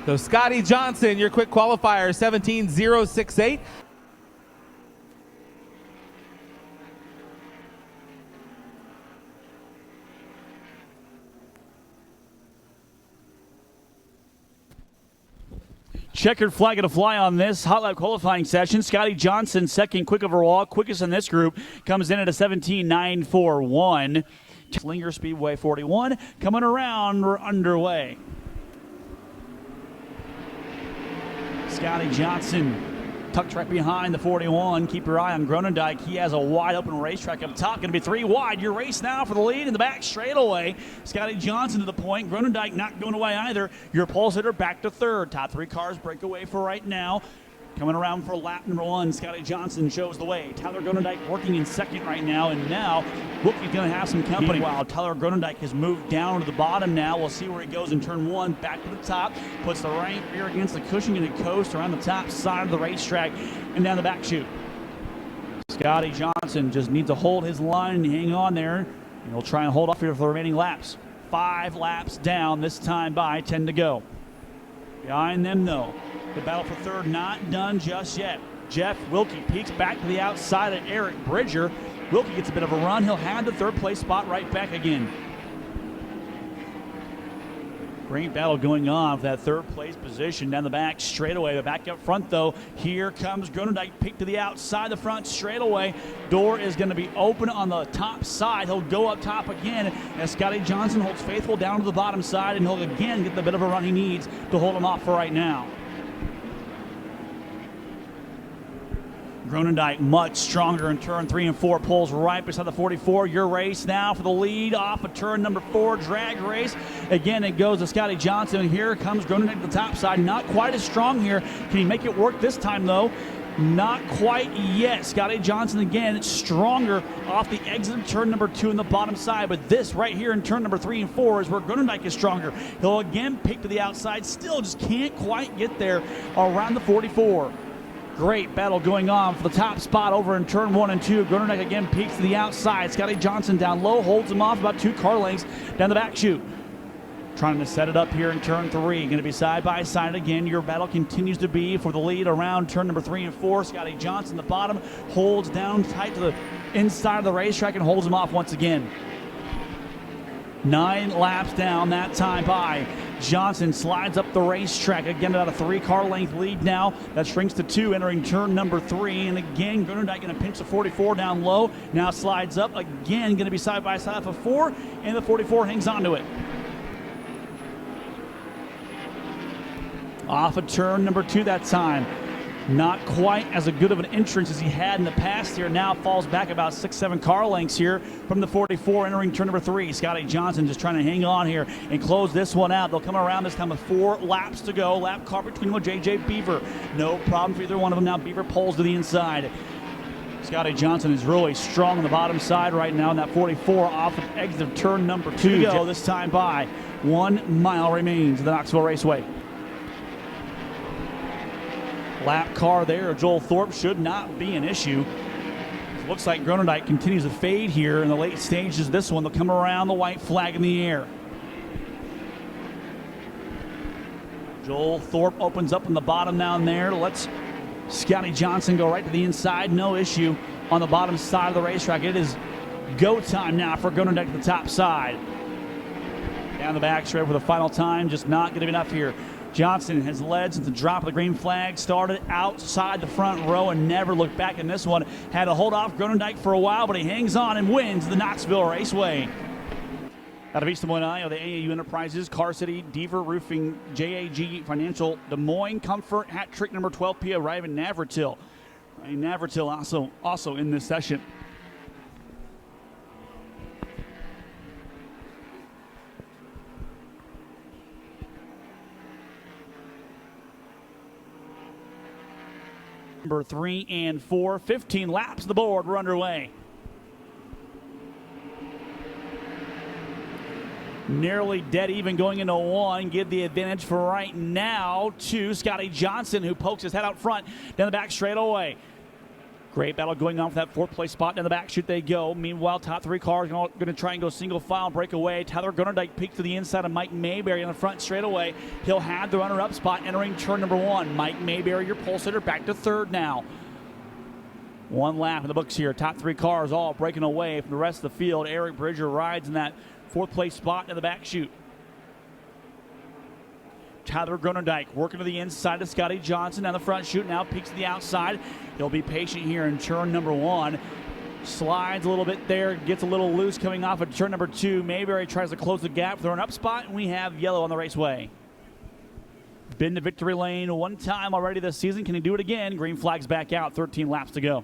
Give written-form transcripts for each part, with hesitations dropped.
So Scotty Johnson, your quick qualifier, 17.068. Checkered flag to fly on this hot lap qualifying session. Scotty Johnson, second quick overall, quickest in this group, comes in at a 17.941. Slinger Speedway 41 coming around. We're underway. Scotty Johnson tucked right behind the 41. Keep your eye on Gronendijk. He has a wide open racetrack up top. Going to be 3 wide. Your race now for the lead in the back straightaway. Scotty Johnson to the point. Gronendijk not going away either. Your pole sitter back to third. Top 3 cars break away for right now. Coming around for lap number 1, Scotty Johnson shows the way. Tyler Gronendijk working in second right now, and now Wilkie's going to have some company. Wow, Tyler Gronendijk has moved down to the bottom now. We'll see where he goes in turn 1. Back to the top, puts the right rear against the cushion, going to coast around the top side of the racetrack and down the back chute. Scotty Johnson just needs to hold his line and hang on there, and he'll try and hold off here for the remaining laps. 5 laps down, this time by 10 to go. Behind them, though, the battle for third not done just yet. Jeff Wilkie peeks back to the outside of Eric Bridger. Wilkie gets a bit of a run. He'll have the third place spot right back again. Great battle going on for that third place position down the back straightaway. But back up front, though, here comes Gronendijk. Peek to the outside, the front straightaway. Door is going to be open on the top side. He'll go up top again as Scotty Johnson holds faithful down to the bottom side, and he'll again get the bit of a run he needs to hold him off for right now. Gronendijk much stronger in turn 3 and 4, pulls right beside the 44. Your race now for the lead off of turn number 4, drag race. Again, it goes to Scotty Johnson. Here comes Gronendijk to the top side. Not quite as strong here. Can he make it work this time, though? Not quite yet. Scotty Johnson again stronger off the exit of turn number 2 in the bottom side, but this right here in turn number 3 and 4 is where Gronendijk is stronger. He'll again pick to the outside, still just can't quite get there around the 44. Great battle going on for the top spot over in turn 1 and 2. Gronendijk again peeks to the outside. Scotty Johnson down low, holds him off about 2 car lengths down the back chute. Trying to set it up here in turn 3. Going to be side by side again. Your battle continues to be for the lead around turn number 3 and 4. Scotty Johnson, the bottom, holds down tight to the inside of the racetrack and holds him off once again. 9 laps down that time by. Johnson slides up the racetrack again, about a 3 car length lead now. That shrinks to 2 entering turn number 3. And again, Gronendijk going to pinch the 44 down low. Now slides up again, going to be side by side for 4, and the 44 hangs on to it. Off of turn number 2 that time. Not quite as good of an entrance as he had in the past here. Now falls back about 6-7 car lengths here from the 44 entering turn number 3. Scotty Johnson just trying to hang on here and close this one out. They'll come around this time with 4 laps to go. Lap car between with J.J. Beaver. No problem for either one of them. Now Beaver pulls to the inside. Scotty Johnson is really strong on the bottom side right now in that 44 off of exit of turn number 2 to go. This time by 1 mile remains of the Knoxville Raceway. Lap car there, Joel Thorpe, should not be an issue. It looks like Gronendijk continues to fade here in the late stages of this one. They'll come around the white flag in the air. Joel Thorpe opens up in the bottom down there. Lets Scotty Johnson go right to the inside. No issue on the bottom side of the racetrack. It is go time now for Gronendijk to the top side. Down the back straight for the final time. Just not going to be enough here. Johnson has led since the drop of the green flag, started outside the front row and never looked back in this one. Had to hold off Gronendijk for a while, but he hangs on and wins the Knoxville Raceway. Out of East Des Moines, Iowa, the AAU Enterprises, Car City, Deaver Roofing, JAG Financial, Des Moines Comfort, hat trick number 12P arriving Navratil. Navratil also in this session. Number 3 and 4, 15 laps of the board. We're underway. Nearly dead even going into 1. Give the advantage for right now to Scotty Johnson, who pokes his head out front down the back straightaway. Great battle going on for that fourth place spot. In the back chute they go. Meanwhile, top three cars going to try and go single file, break away. Tyler Grunerdijk peeks to the inside of Mike Mayberry on the front straightaway. He'll have the runner-up spot entering turn number 1. Mike Mayberry, your pole sitter, back to third now. One lap in the books here. Top three cars all breaking away from the rest of the field. Eric Bridger rides in that fourth place spot in the back chute. Tyler Grunerdijk working to the inside of Scotty Johnson down the front chute. Now peeks to the outside. He'll be patient here in turn number 1. Slides a little bit there. Gets a little loose coming off of turn number 2. Mayberry tries to close the gap for an up spot, and we have yellow on the raceway. Been to victory lane one time already this season. Can he do it again? Green flag's back out. 13 laps to go.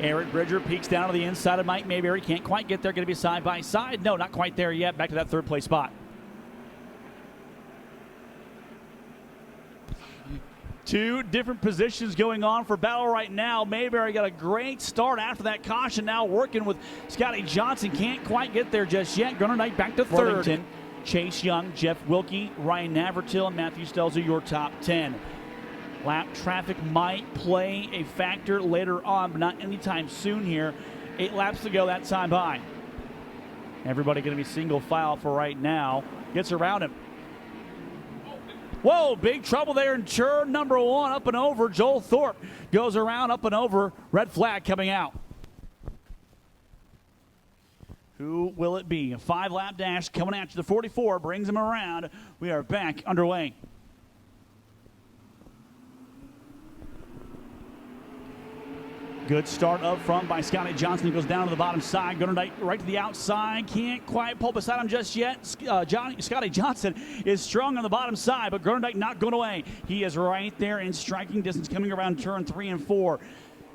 Eric Bridger peeks down to the inside of Mike Mayberry. Can't quite get there. Going to be side by side. No, not quite there yet. Back to that third place spot. Two different positions going on for battle right now. Mayberry got a great start after that caution. Now working with Scotty Johnson. Can't quite get there just yet. Grunerdijk back to third. Chase Young, Jeff Wilkie, Ryan Navratil, and Matthew Stelzer, your top 10. Lap traffic might play a factor later on, but not anytime soon here. 8 laps to go that time by. Everybody going to be single file for right now. Gets around him. Whoa, big trouble there in turn number 1, up and over. Joel Thorpe goes around, up and over. Red flag coming out. Who will it be? A 5-lap dash coming at you. The 44 brings him around. We are back underway. Good start up front by Scotty Johnson. He goes down to the bottom side. Grunerdijk right to the outside. Can't quite pull beside him just yet. Scotty Johnson is strong on the bottom side, but Grunerdijk not going away. He is right there in striking distance coming around turn 3 and 4.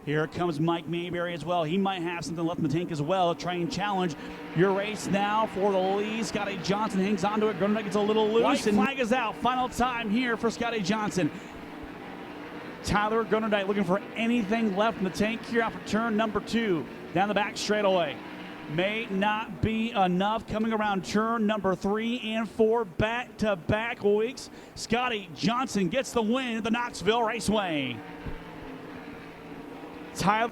Here comes Mike Mayberry as well. He might have something left in the tank as well. Try and challenge your race now for the lead. Scotty Johnson hangs onto it. Grunerdijk gets a little loose. White flag is out. Final time here for Scotty Johnson. Tyler Grunerdijk looking for anything left in the tank here after turn number 2. Down the back straightaway. May not be enough coming around turn number 3 and 4. Back-to-back weeks. Scotty Johnson gets the win at the Knoxville Raceway. Tyler.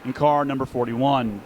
In car number 41.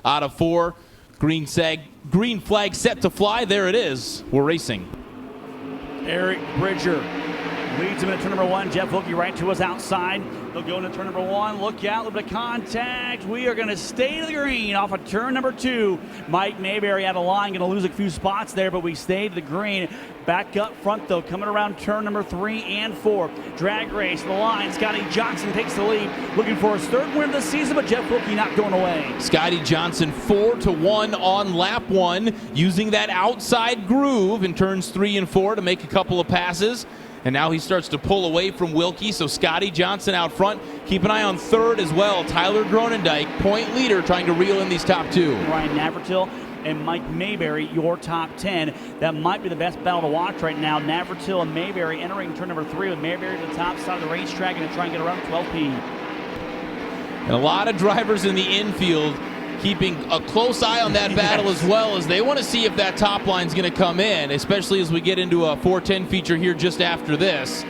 Out of 4, green flag set to fly. There it is. We're racing. Eric Bridger leads him into turn number 1. Jeff Wilkie right to us outside. They'll go into turn number 1. Look out, a little bit of contact. We are going to stay to the green off of turn number 2. Mike Mayberry out of line, going to lose a few spots there, but we stayed to the green. Back up front, though, coming around turn number 3 and 4. Drag race, the line. Scotty Johnson takes the lead, looking for his 3rd win of the season, but Jeff Wilkie not going away. Scotty Johnson 4-1 on lap 1, using that outside groove in turns 3 and 4 to make a couple of passes. And now he starts to pull away from Wilkie, so Scotty Johnson out front. Keep an eye on 3rd as well. Tyler Grunerdijk, point leader, trying to reel in these top 2. Ryan Navratil and Mike Mayberry, your top 10. That might be the best battle to watch right now. Navratil and Mayberry entering turn number 3 with Mayberry to the top side of the racetrack and to try and get around 12P. And a lot of drivers in the infield keeping a close eye on that battle as well, as they want to see if that top line's going to come in, especially as we get into a 410 feature here just after this.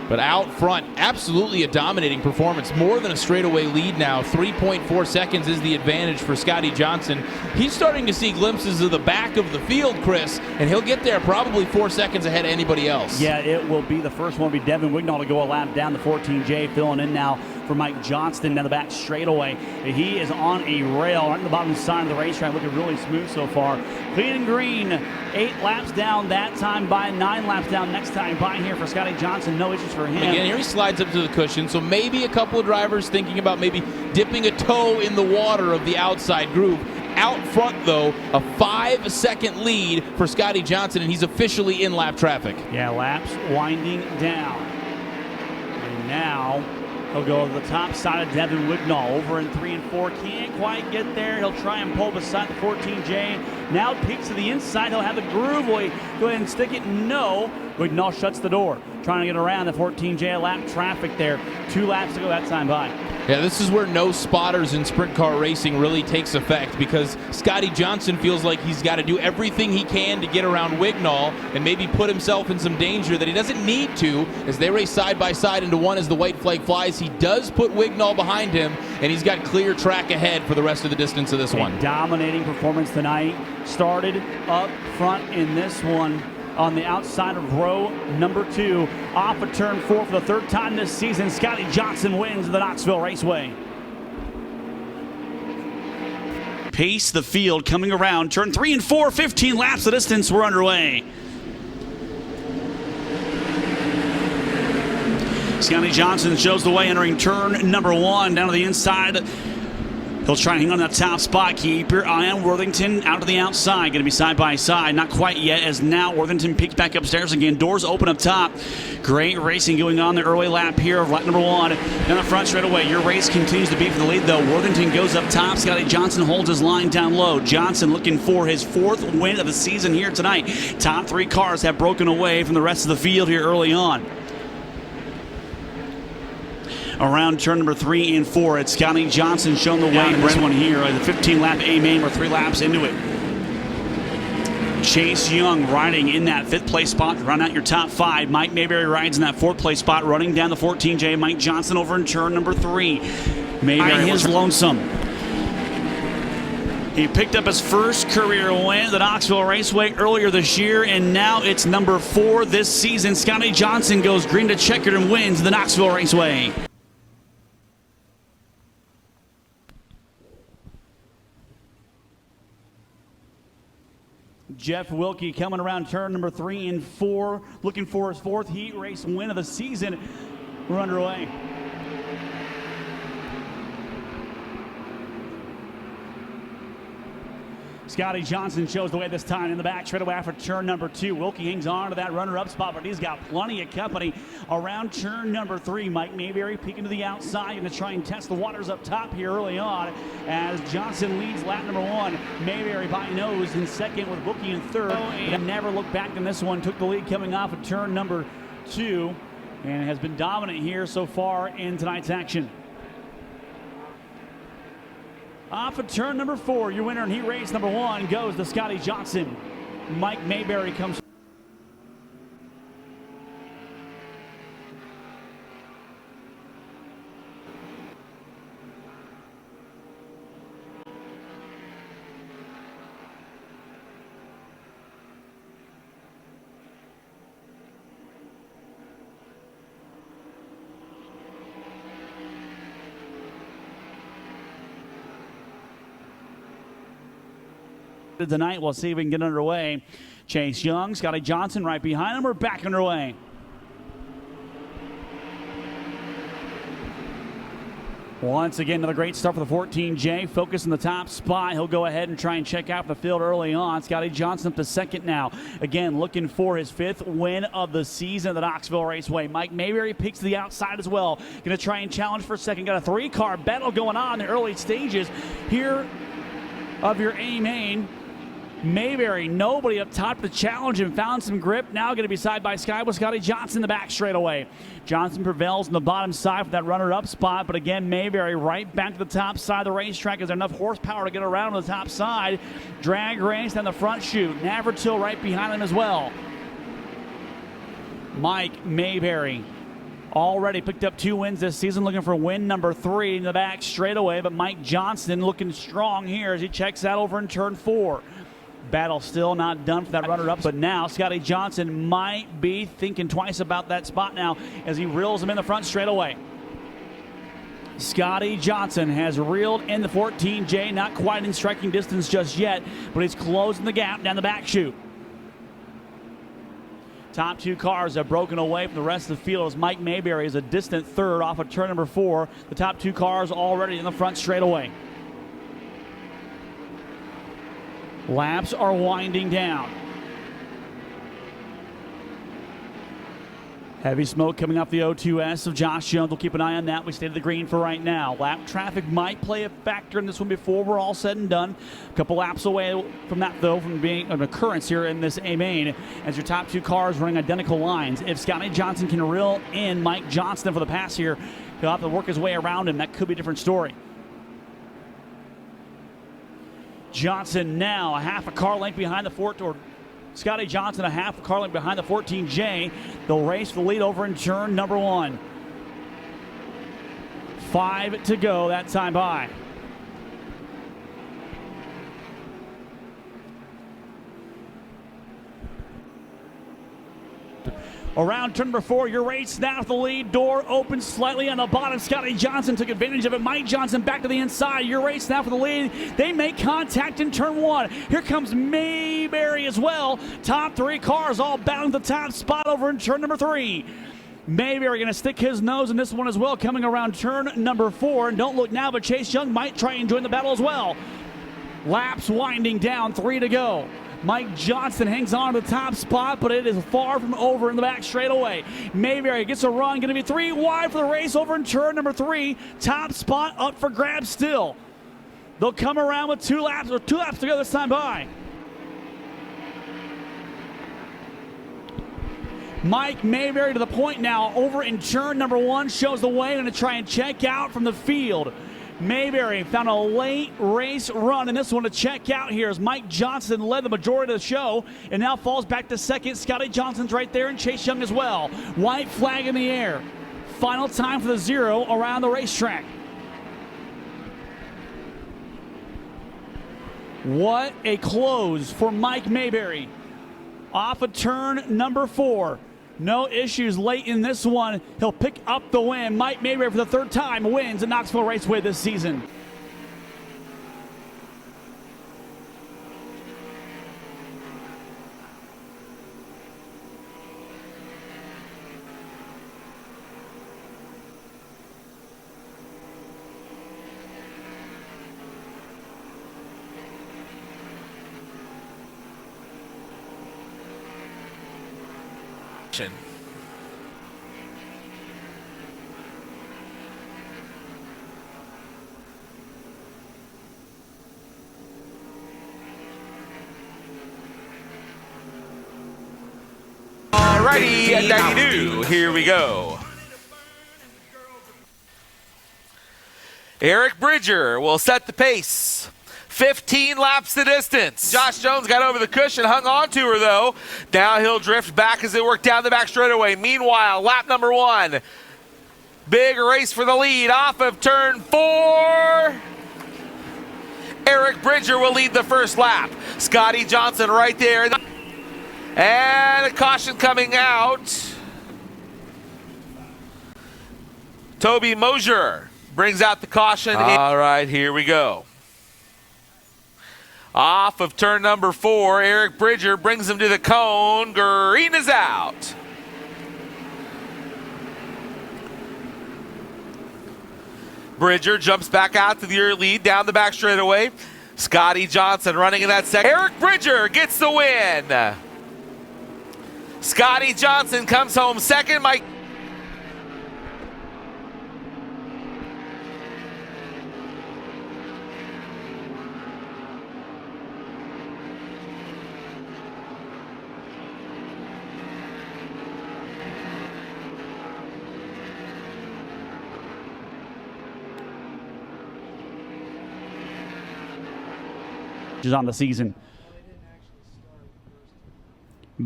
But out front, absolutely a dominating performance. More than a straightaway lead now. 3.4 seconds is the advantage for Scotty Johnson. He's starting to see glimpses of the back of the field, Chris, and he'll get there probably 4 seconds ahead of anybody else. Yeah, it will be the first one will be Devin Wignall to go a lap down the 14J, filling in now for Mike Johnston down the back straightaway. He is on a rail right on the bottom side of the racetrack, looking really smooth so far. Clean and green, 8 laps down that time by, 9 laps down next time by here for Scotty Johnson. No issues for him. Again, here he slides up to the cushion, so maybe a couple of drivers thinking about maybe dipping a toe in the water of the outside groove. Out front, though, a 5-second lead for Scotty Johnson, and he's officially in lap traffic. Yeah, laps winding down. And now he'll go to the top side of Devin Wignall, over in 3 and 4. Can't quite get there. He'll try and pull beside the 14J. Now peeks to the inside. He'll have the groove. Will he go ahead and stick it? No. Wignall shuts the door, trying to get around the 14J lap traffic there. 2 laps to go that time by. Yeah, this is where no spotters in sprint car racing really takes effect, because Scotty Johnson feels like he's got to do everything he can to get around Wignall and maybe put himself in some danger that he doesn't need to as they race side by side into one as the white flag flies. He does put Wignall behind him, and he's got clear track ahead for the rest of the distance of this one. Dominating performance tonight. Started up front in this one on the outside of row number 2. Off of turn 4 for the 3rd time this season, Scotty Johnson wins the Knoxville Raceway. Pace the field coming around. Turn 3 and 4, 15 laps the distance. We're underway. Scotty Johnson shows the way entering turn number 1 down to the inside. He'll try and hang on that top spot. Keep your eye on Worthington out to the outside. Going to be side by side. Not quite yet, as now Worthington peeks back upstairs again. Doors open up top. Great racing going on the early lap here of lap number 1. Down the front straight away. Your race continues to be for the lead, though. Worthington goes up top. Scotty Johnson holds his line down low. Johnson looking for his 4th win of the season here tonight. Top 3 cars have broken away from the rest of the field here early on. Around turn number 3 and 4, it's Scotty Johnson showing the way in this one here. The 15-lap A-main, we're 3 laps into it. Chase Young riding in that 5th place spot to run out your top 5. Mike Mayberry rides in that 4th place spot, running down the 14J. Mike Johnson over in turn number 3. Mayberry is lonesome. He picked up his first career win at the Knoxville Raceway earlier this year, and now it's number 4 this season. Scotty Johnson goes green to checkered and wins the Knoxville Raceway. Jeff Wilkie coming around turn number 3 and 4, looking for his 4th heat race win of the season. We're underway. Scotty Johnson shows the way this time in the back straight away after turn number 2. Wilkie hangs on to that runner-up spot, but he's got plenty of company around turn number 3. Mike Mayberry peeking to the outside and to try and test the waters up top here early on as Johnson leads lap number 1. Mayberry by nose in 2nd with Wilkie in 3rd. And never looked back in this one. Took the lead coming off of turn number 2 and has been dominant here so far in tonight's action. Off of turn number 4, your winner in heat race number 1 goes to Scotty Johnson. Mike Mayberry comes. Tonight, we'll see if we can get underway. Chase Young, Scotty Johnson right behind him. We're back underway. Once again, another great start for the 14J. Focus in the top spot. He'll go ahead and try and check out the field early on. Scotty Johnson up to 2nd now. Again, looking for his 5th win of the season at the Knoxville Raceway. Mike Mayberry peeks to the outside as well. Going to try and challenge for 2nd. Got a 3-car battle going on in the early stages here of your A-main. Mayberry, nobody up top to challenge him, found some grip. Now going to be side by side with Scotty Johnson in the back straightaway. Johnson prevails on the bottom side for that runner-up spot, but again, Mayberry right back to the top side of the racetrack. Is there enough horsepower to get around on the top side? Drag race down the front chute. Navratil right behind him as well. Mike Mayberry already picked up 2 wins this season, looking for win number 3 in the back straightaway. But Mike Johnson looking strong here as he checks out over in turn 4. Battle still not done for that runner-up, but now Scotty Johnson might be thinking twice about that spot now as he reels him in the front straightaway. Scotty Johnson has reeled in the 14J, not quite in striking distance just yet, but he's closing the gap down the back chute. Top 2 cars have broken away from the rest of the field as Mike Mayberry is a distant third off of turn number 4. The top 2 cars already in the front straightaway. Laps are winding down. Heavy smoke coming off the O2S of Josh Jones. We'll keep an eye on that. We stay to the green for right now. Lap traffic might play a factor in this one before we're all said and done. A couple laps away from that, though, from being an occurrence here in this A main as your top 2 cars running identical lines. If Scotty Johnson can reel in Mike Johnston for the pass here, he'll have to work his way around him. That could be a different story. Johnson now a half a car length behind the Scotty Johnson a half a car length behind the 14J. They'll race for the lead over in turn number 1. 5 to go that time by. Around turn number 4, your race now with the lead. Door opens slightly on the bottom. Scotty Johnson took advantage of it. Mike Johnson back to the inside. Your race now for the lead. They make contact in turn 1. Here comes Mayberry as well. Top 3 cars all battling the top spot over in turn number 3. Mayberry going to stick his nose in this one as well, coming around turn number 4. And don't look now, but Chase Young might try and join the battle as well. Laps winding down, 3 to go. Mike Johnson hangs on to the top spot, but it is far from over in the back straightaway. Mayberry gets a run, going to be 3 wide for the race over in turn number 3. Top spot up for grabs still. They'll come around with 2 laps to go this time by. Mike Mayberry to the point now over in turn number 1, shows the way, going to try and check out from the field. Mayberry found a late race run in this one to check out here as Mike Johnson led the majority of the show and now falls back to second. Scotty Johnson's right there and Chase Young as well. White flag in the air. Final time for the 0 around the racetrack. What a close for Mike Mayberry. Off of turn number 4. No issues late in this one. He'll pick up the win. Mike Mayberry for the 3rd time wins at Knoxville Raceway this season. Alrighty, and 92, here we go. Eric Bridger will set the pace. 15 laps the distance. Josh Jones got over the cushion, hung on to her though. Now he'll drift back as they work down the back straightaway. Meanwhile, lap number 1. Big race for the lead off of turn 4. Eric Bridger will lead the first lap. Scotty Johnson right there. And a caution coming out. Toby Mosier brings out the caution. All right, here we go. Off of turn number 4, Eric Bridger brings him to the cone. Green is out. Bridger jumps back out to the early lead down the back straightaway. Scotty Johnson running in that second. Eric Bridger gets the win. Scotty Johnson comes home second. Mike. On the season.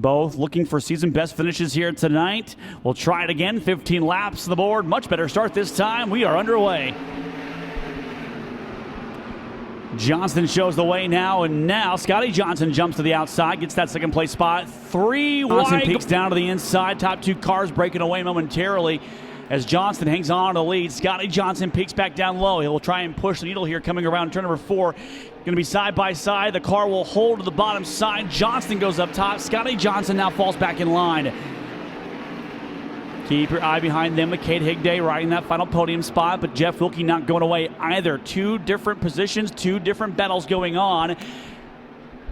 Both looking for season best finishes here tonight. We'll try it again. 15 laps to the board. Much better start this time. We are underway. Johnston shows the way now, and now Scotty Johnson jumps to the outside, gets that second place spot. 3 wide. Peeks down to the inside. Top 2 cars breaking away momentarily as Johnston hangs on to the lead. Scotty Johnson peeks back down low. He'll try and push the needle here coming around turn number 4. Going to be side by side. The car will hold to the bottom side. Johnston goes up top. Scotty Johnson now falls back in line. Keep your eye behind them with Cade Higday riding that final podium spot, but Jeff Wilkie not going away either. 2 different positions, 2 different battles going on.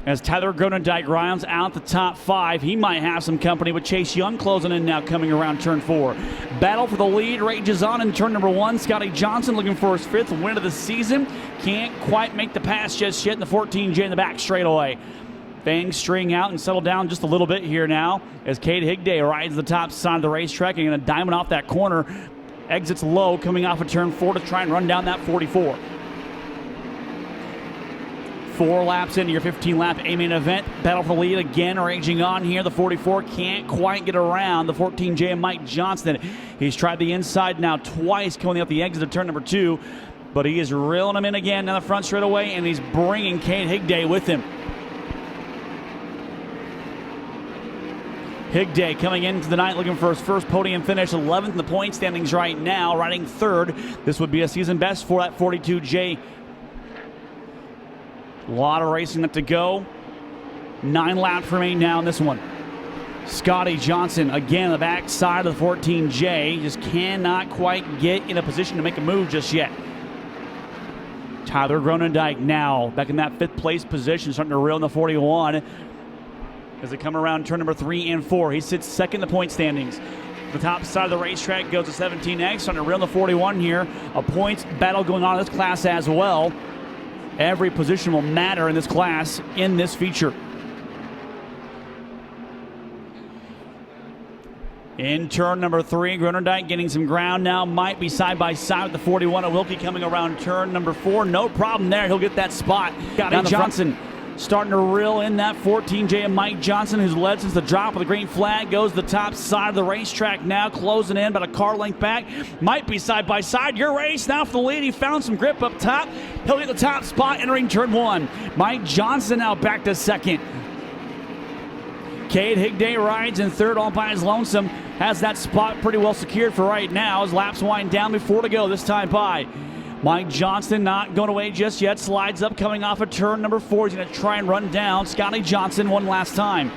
As Tyler Gronendijk rounds out the top 5, he might have some company with Chase Young closing in now coming around turn 4. Battle for the lead rages on in turn number 1. Scotty Johnson looking for his 5th win of the season. Can't quite make the pass just yet in the 14J in the back straightaway. Things string out and settle down just a little bit here now as Cade Higday rides the top side of the racetrack and going to diamond off that corner. Exits low coming off of turn 4 to try and run down that 44. 4 laps into your 15-lap A-main event. Battle for the lead again raging on here. The 44 can't quite get around the 14J and Mike Johnston. He's tried the inside now twice coming up the exit of turn number 2, but he is reeling him in again down the front straightaway, and he's bringing Cade Higday with him. Higday coming into the night looking for his first podium finish, 11th in the point standings right now, riding 3rd. This would be a season best for that 42J. A lot of racing left to go. 9 laps remain now in this one. Scotty Johnson again on the back side of the 14J. Just cannot quite get in a position to make a move just yet. Tyler Gronendijk now back in that 5th place position, starting to reel in the 41. As they come around turn number 3 and 4. He sits 2nd in the point standings. The top side of the racetrack goes to 17X, starting to reel in the 41 here. A points battle going on in this class as well. Every position will matter in this class, in this feature. In turn number 3, Gronendijk getting some ground now. Might be side by side with the 41 of Wilkie coming around turn number 4. No problem there. He'll get that spot. Scotty Johnson starting to reel in that 14J of Mike Johnson, who's led since the drop of the green flag. Goes to the top side of the racetrack now, closing in, about a car length back. Might be side by side. Your race now for the lead. He found some grip up top. He'll get the top spot entering turn 1. Mike Johnson now back to 2nd. Cade Higday rides in 3rd all by his lonesome. Has that spot pretty well secured for right now as laps wind down before to go this time by. Mike Johnston not going away just yet. Slides up coming off of turn number 4. He's going to try and run down Scotty Johnson one last time.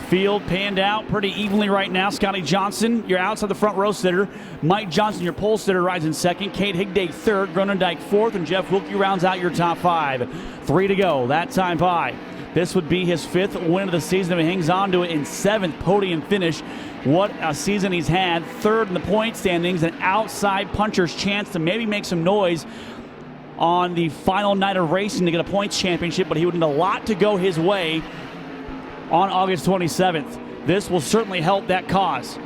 Field panned out pretty evenly right now. Scotty Johnson, you're outside the front row sitter. Mike Johnson, your pole sitter, rides in 2nd. Cade Higday 3rd. Gronendijk 4th. And Jeff Wilkie rounds out your top 5. 3 to go. That time by. This would be his 5th win of the season. He hangs on to it in 7th podium finish. What a season he's had. 3rd in the point standings. An outside puncher's chance to maybe make some noise on the final night of racing to get a points championship, but he would need a lot to go his way on August 27th. This will certainly help that cause.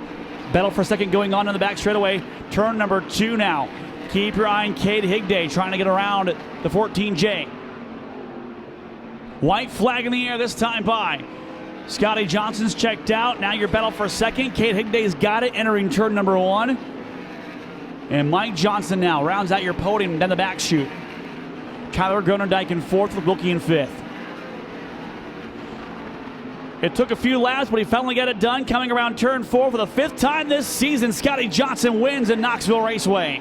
Battle for 2nd going on in the back straightaway. Turn number 2 now. Keep your eye on Cade Higday trying to get around the 14J. White flag in the air this time by. Scotty Johnson's checked out. Now your battle for 2nd. Cade Higday's got it entering turn number 1. And Mike Johnson now rounds out your podium down the back chute. Tyler Gronendijk in 4th with Wilkie in 5th. It took a few laps, but he finally got it done. Coming around turn 4 for the 5th time this season, Scotty Johnson wins at Knoxville Raceway.